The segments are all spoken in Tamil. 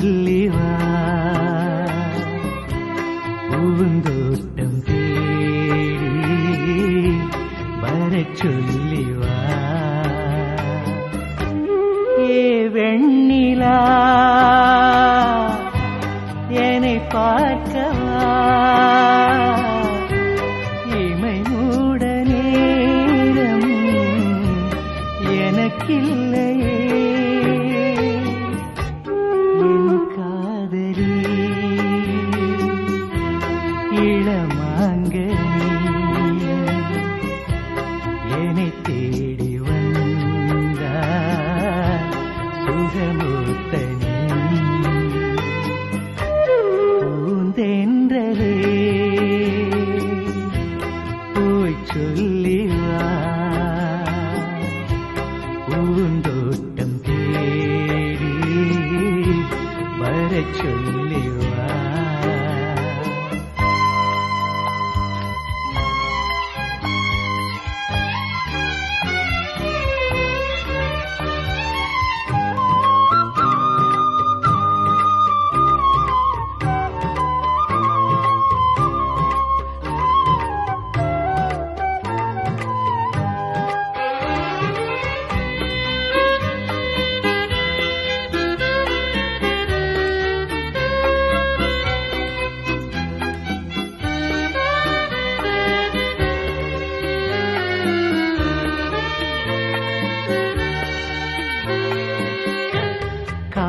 சொல்லிவா பூந்தோட்டம் தேடி வரச் சொல்லிவா ஏ வெண்ணிலா என்னை பார்க்கவா இமை மூட நேரம் எனக்கில்லையே என் காதலி இளமாங்கனி என்னை தேடி வந்தார் சுகமூர்த்தனி பூந்தென்றலே போய் சொல்லிவா பூந்தோட்டம் தேடி வரச் சொல்லிவா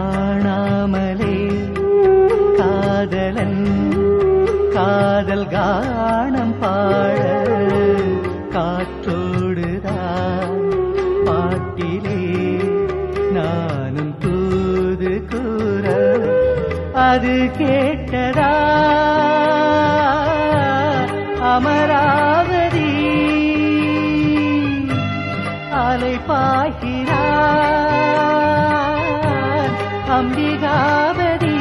காணாமலே காதலன் காதல் கானம் பாட காற்றோடுதான் பாட்டிலே நானும் தூது கூற அது கேட்டதா அமராவதி அலை பாய்கிறார் அம்பிகாபதி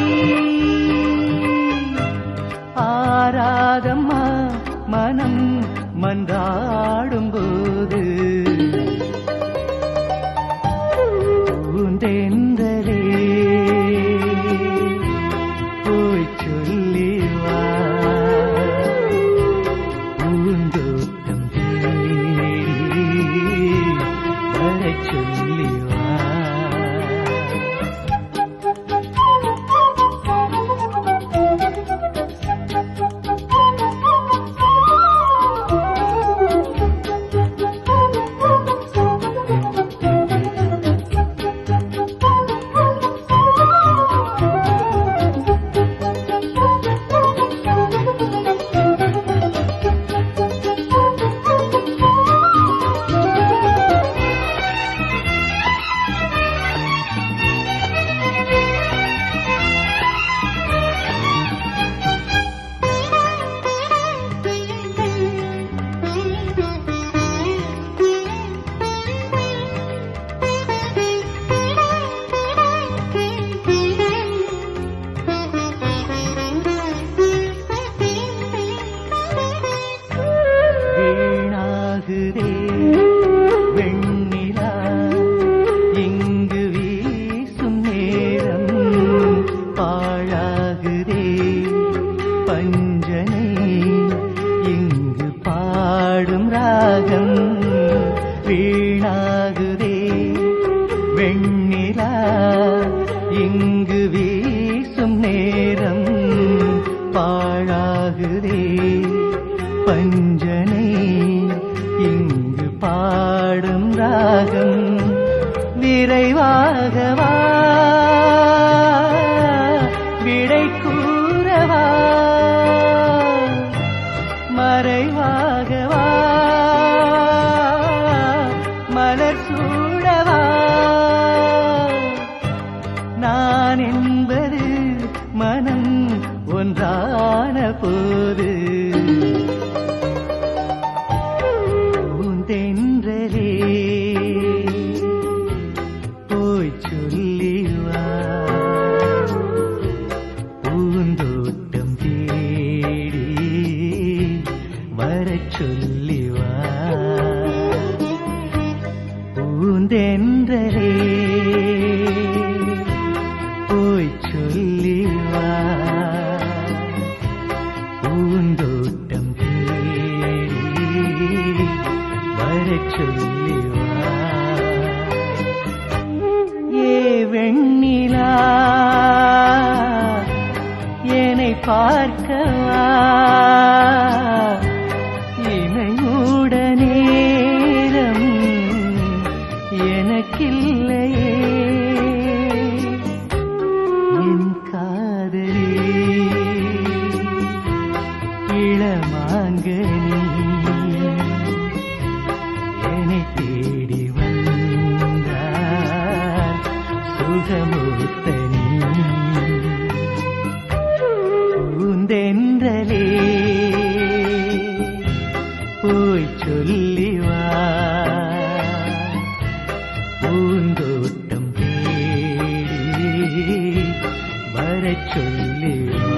ஆராதம்மா மனம் மன்றாடும் போது பூந்தென்றலே போய் சொல்லிவா பூந்தோட்டம் தேடி வரச் சொல்லிவா வெண்ணிலா இங்கு வீசும் நேரம் பாழாகுதே பஞ்சனை இங்கு பாடும் ராகம் வீணாகுதே வெண்ணிலா இங்கு வீசும் நேரம் பாழாகுதே பஞ்சனை இங்கு பாடும் ராகம் விரைவாகவா விடை கூறவா மறைவாகவா மலர் சூடவா நான் என்பது மனம் ஒன்றான போது பூந்தென்றலே போய் சொல்லிவா பூந்தோட்டம் தேடி வரச் சொல்லிவா பூந்தென்றலே போய் சொல்லி பார்க்கவா இணையூட நேரம் எனக்கில்லையே என் காதலி இளமாங்கனி என்னை தேடி வந்தார் சுகமூர்த்தனி பூந்தென்றலே போய் சொல்லிவா பூந்தோட்டம் தேடி வரச் சொல்லிவா